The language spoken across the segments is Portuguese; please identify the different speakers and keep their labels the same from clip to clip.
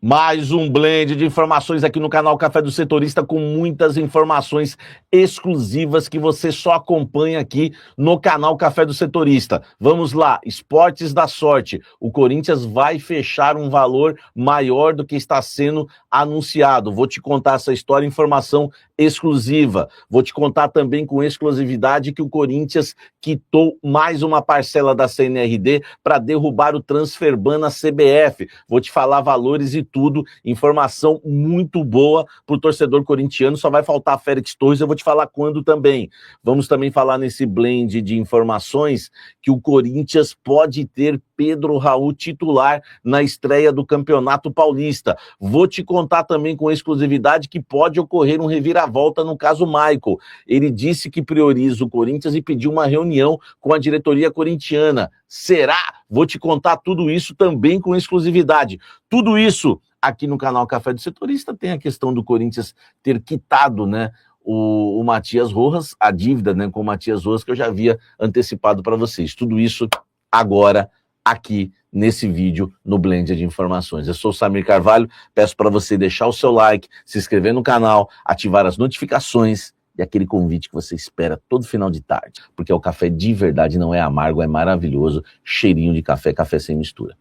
Speaker 1: Mais um blend de informações aqui no canal Café do Setorista, com muitas informações exclusivas que você só acompanha aqui no canal Café do Setorista. Vamos lá, esportes da sorte. O Corinthians vai fechar um valor maior do que está sendo anunciado. Vou te contar essa história, informação exclusiva. Vou te contar também com exclusividade que o Corinthians quitou mais uma parcela da CNRD para derrubar o Transferban na CBF. Vou te falar valores e tudo, informação muito boa para o torcedor corintiano. Só vai faltar Félix Torres, eu vou te falar quando também. Vamos também falar nesse blend de informações que o Corinthians pode ter Pedro Raul titular na estreia do Campeonato Paulista. Vou te contar também com exclusividade que pode ocorrer um reviravolta no caso Michael. Ele disse que prioriza o Corinthians e pediu uma reunião com a diretoria corintiana. Será? Vou te contar tudo isso também com exclusividade. Tudo isso aqui no canal Café do Setorista. Tem a questão do Corinthians ter quitado, né, o Matias Rojas, a dívida, né, com o Matias Rojas, que eu já havia antecipado para vocês. Tudo isso agora aqui nesse vídeo no Blend de Informações. Eu sou o Samir Carvalho, peço para você deixar o seu like, se inscrever no canal, ativar as notificações e aquele convite que você espera todo final de tarde, porque o café de verdade não é amargo, é maravilhoso, cheirinho de café, café sem mistura.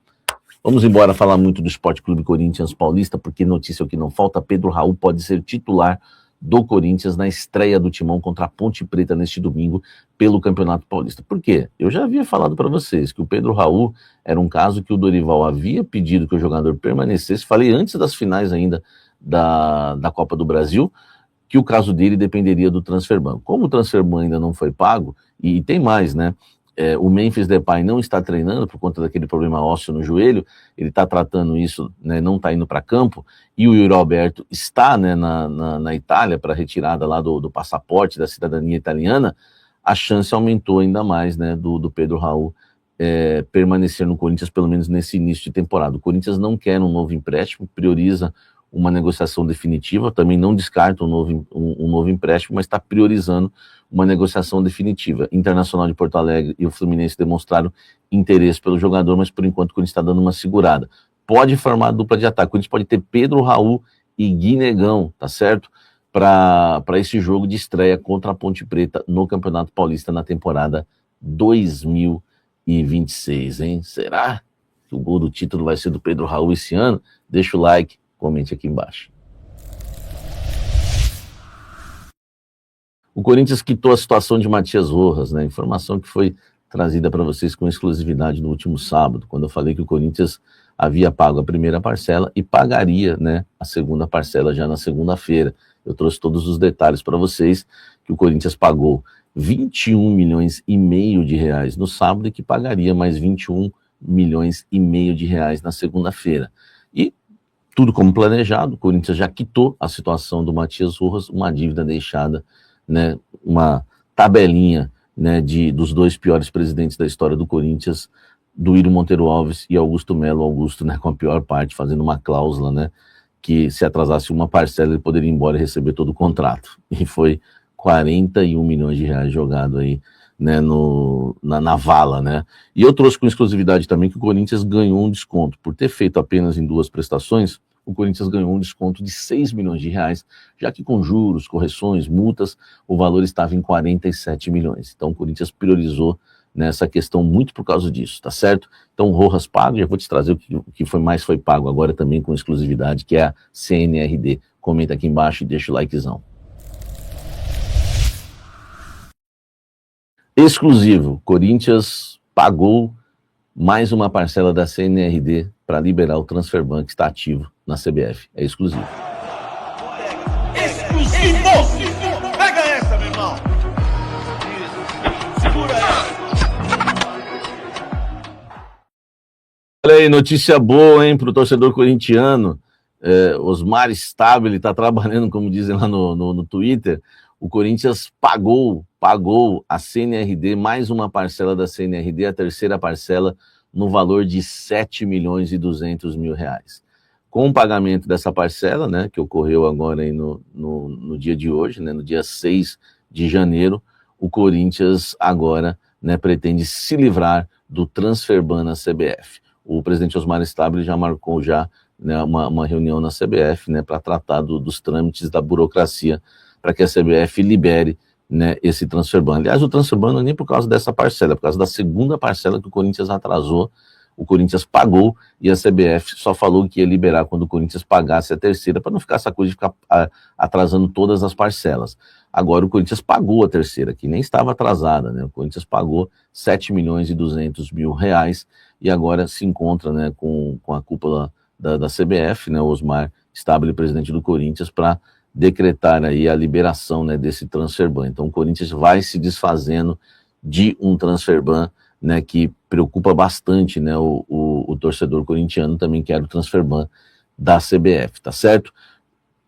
Speaker 1: Vamos embora falar muito do Sport Clube Corinthians Paulista, porque notícia que não falta, Pedro Raul pode ser titular do Corinthians na estreia do Timão contra a Ponte Preta neste domingo pelo Campeonato Paulista. Por quê? Eu já havia falado para vocês que o Pedro Raul era um caso que o Dorival havia pedido que o jogador permanecesse, falei antes das finais ainda da Copa do Brasil, que o caso dele dependeria do Transferban. Como o Transferban ainda não foi pago, e tem mais, né? O Memphis Depay não está treinando por conta daquele problema ósseo no joelho, ele está tratando isso, né, não está indo para campo, e o Yuri Alberto está, né, na Itália para retirada lá do passaporte da cidadania italiana. A chance aumentou ainda mais, né, do Pedro Raul permanecer no Corinthians, pelo menos nesse início de temporada. O Corinthians não quer um novo empréstimo, prioriza uma negociação definitiva, também não descarta um novo empréstimo, mas está priorizando uma negociação definitiva. Internacional de Porto Alegre e o Fluminense demonstraram interesse pelo jogador, mas por enquanto o Corinthians está dando uma segurada. Pode formar a dupla de ataque, o Corinthians pode ter Pedro Raul e Gui Negão, tá certo? Para esse jogo de estreia contra a Ponte Preta no Campeonato Paulista na temporada 2026, hein? Será que o gol do título vai ser do Pedro Raul esse ano? Deixa o like, comente aqui embaixo. O Corinthians quitou a situação de Matias Rojas, né? Informação que foi trazida para vocês com exclusividade no último sábado, quando eu falei que o Corinthians havia pago a primeira parcela e pagaria, né, a segunda parcela já na segunda-feira. Eu trouxe todos os detalhes para vocês, que o Corinthians pagou 21 milhões e meio de reais no sábado e que pagaria mais 21 milhões e meio de reais na segunda-feira. E tudo como planejado, o Corinthians já quitou a situação do Matias Rojas, uma dívida deixada, né, uma tabelinha, né, dos dois piores presidentes da história do Corinthians, Duílio Monteiro Alves e Augusto Melo. Augusto, né, com a pior parte, fazendo uma cláusula, né, que se atrasasse uma parcela ele poderia ir embora e receber todo o contrato. E foi 41 milhões de reais jogado aí, né, na vala, né. E eu trouxe com exclusividade também que o Corinthians ganhou um desconto. Por ter feito apenas em 2 prestações, o Corinthians ganhou um desconto de 6 milhões de reais, já que com juros, correções, multas, o valor estava em 47 milhões. Então o Corinthians priorizou nessa questão muito por causa disso, tá certo? Então o Rojas pago, já vou te trazer o que foi pago agora também com exclusividade, que é a CNRD. Comenta aqui embaixo e deixa o likezão. Exclusivo, Corinthians pagou mais uma parcela da CNRD para liberar o Transferban que está ativo na CBF. É exclusivo.
Speaker 2: Exclusivo! Pega essa, meu irmão! Segura essa!
Speaker 1: Olha aí, notícia boa, hein, para o torcedor corintiano. Osmar Stabile está trabalhando, como dizem lá no Twitter. O Corinthians pagou a CNRD, mais uma parcela da CNRD, a terceira parcela, no valor de 7 milhões e 200 mil reais. Com o pagamento dessa parcela, né, que ocorreu agora aí no dia de hoje, né, no dia 6 de janeiro, o Corinthians agora, né, pretende se livrar do Transferban na CBF. O presidente Osmar Stabile já marcou né, uma reunião na CBF, né, para tratar dos trâmites da burocracia, para que a CBF libere, né, esse transfer ban. Aliás, o transfer ban não é nem por causa dessa parcela, é por causa da segunda parcela que o Corinthians atrasou. O Corinthians pagou e a CBF só falou que ia liberar quando o Corinthians pagasse a terceira, para não ficar essa coisa de ficar atrasando todas as parcelas. Agora o Corinthians pagou a terceira, que nem estava atrasada, né? O Corinthians pagou 7.200.000 reais e agora se encontra, né, com a cúpula da CBF, né, o Osmar Stabile, presidente do Corinthians, para decretar aí a liberação, né, desse transfer ban. Então o Corinthians vai se desfazendo de um transfer ban, né, que preocupa bastante, né, o torcedor corintiano, também quer o transfer ban da CBF, tá certo?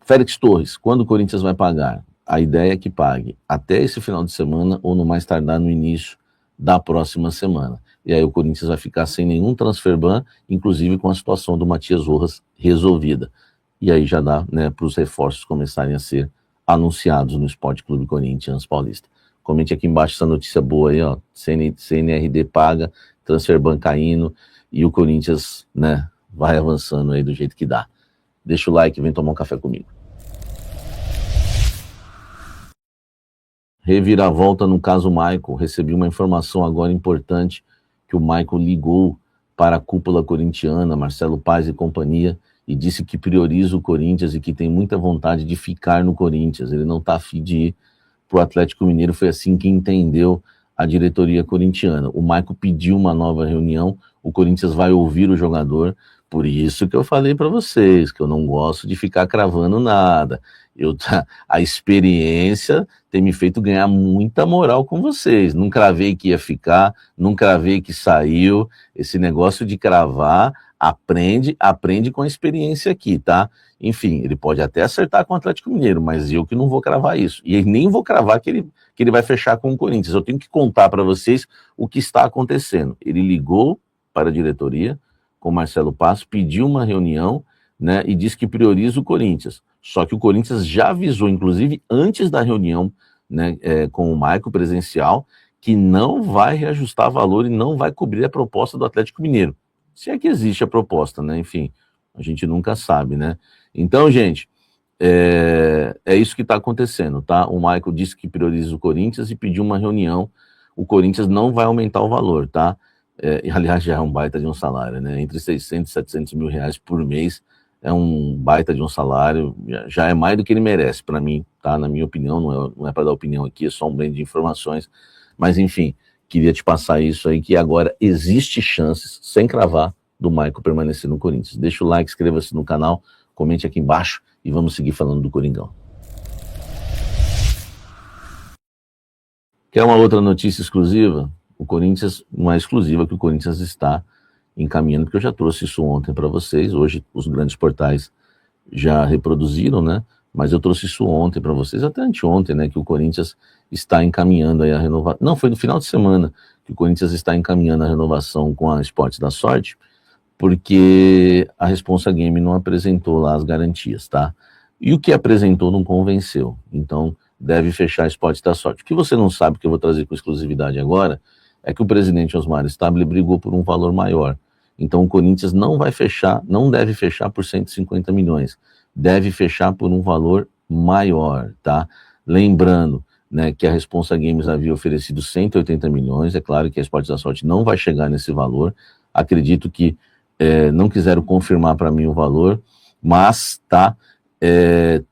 Speaker 1: Félix Torres, quando o Corinthians vai pagar? A ideia é que pague até esse final de semana ou no mais tardar no início da próxima semana. E aí o Corinthians vai ficar sem nenhum transfer ban, inclusive com a situação do Matias Rojas resolvida. E aí já dá, né, para os reforços começarem a ser anunciados no Sport Clube Corinthians Paulista. Comente aqui embaixo essa notícia boa aí, ó. CNRD paga, transfer ban caindo e o Corinthians, né, vai avançando aí do jeito que dá. Deixa o like e vem tomar um café comigo. Reviravolta no caso Michael. Recebi uma informação agora importante que o Michael ligou para a cúpula corintiana, Marcelo Paz e companhia, e disse que prioriza o Corinthians e que tem muita vontade de ficar no Corinthians. Ele não está afim de ir para o Atlético Mineiro. Foi assim que entendeu a diretoria corintiana. O Michael pediu uma nova reunião, o Corinthians vai ouvir o jogador, por isso que eu falei para vocês, que eu não gosto de ficar cravando nada. A experiência tem me feito ganhar muita moral com vocês. Não cravei que ia ficar, não cravei que saiu. Esse negócio de cravar, aprende com a experiência aqui, tá? Enfim, ele pode até acertar com o Atlético Mineiro, mas eu que não vou cravar isso. E nem vou cravar que ele vai fechar com o Corinthians. Eu tenho que contar para vocês o que está acontecendo. Ele ligou para a diretoria com o Marcelo Paz, pediu uma reunião, né, e disse que prioriza o Corinthians. Só que o Corinthians já avisou, inclusive antes da reunião, né, com o Michael presencial, que não vai reajustar valor e não vai cobrir a proposta do Atlético Mineiro. Se é que existe a proposta, né? Enfim, a gente nunca sabe, né? Então, gente, é isso que está acontecendo, tá? O Michael disse que prioriza o Corinthians e pediu uma reunião. O Corinthians não vai aumentar o valor, tá? Aliás, já é um baita de um salário, né? Entre 600 e 700 mil reais por mês é um baita de um salário, já é mais do que ele merece, para mim, tá? Na minha opinião, não é para dar opinião aqui, é só um blend de informações, mas enfim, queria te passar isso aí, que agora existe chances, sem cravar, do Michael permanecer no Corinthians. Deixa o like, inscreva-se no canal, comente aqui embaixo e vamos seguir falando do Coringão. Quer uma outra notícia exclusiva? O Corinthians, não é exclusiva, que o Corinthians está encaminhando, porque eu já trouxe isso ontem para vocês, hoje os grandes portais já reproduziram, né? Mas eu trouxe isso ontem para vocês, até anteontem, né? Que o Corinthians está encaminhando aí a renovação. Não, foi no final de semana que o Corinthians está encaminhando a renovação com a Esportes da Sorte, porque a Responsa Game não apresentou lá as garantias, tá? E o que apresentou não convenceu, então deve fechar a Esportes da Sorte. O que você não sabe, que eu vou trazer com exclusividade agora, é que o presidente Osmar Stabile brigou por um valor maior. Então o Corinthians não vai fechar, não deve fechar por 150 milhões, deve fechar por um valor maior, tá? Lembrando, né, que a Responsa Games havia oferecido 180 milhões, é claro que a Esportes da Sorte não vai chegar nesse valor, acredito que não quiseram confirmar para mim o valor, mas tá,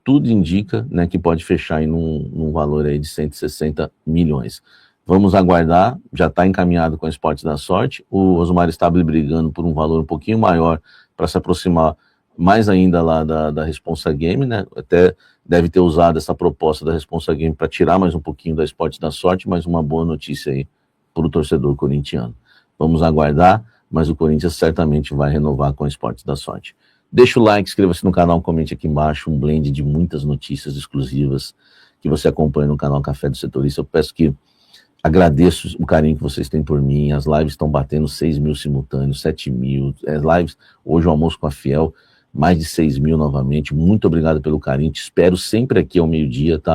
Speaker 1: tudo indica, né, que pode fechar em num valor aí de 160 milhões. Vamos aguardar, já está encaminhado com a Esportes da Sorte, o Osmar Stabile brigando por um valor um pouquinho maior para se aproximar mais ainda lá da Responsa Game, né? Até deve ter usado essa proposta da Responsa Game para tirar mais um pouquinho da Esportes da Sorte, mas uma boa notícia aí para o torcedor corintiano. Vamos aguardar, mas o Corinthians certamente vai renovar com a Esportes da Sorte. Deixa o like, inscreva-se no canal, comente aqui embaixo, um blend de muitas notícias exclusivas que você acompanha no canal Café do Setorista. Eu peço que agradeço o carinho que vocês têm por mim. As lives estão batendo 6 mil simultâneos, 7 mil. As lives, hoje o almoço com a Fiel, mais de 6 mil novamente. Muito obrigado pelo carinho. Te espero sempre aqui ao meio-dia, tá?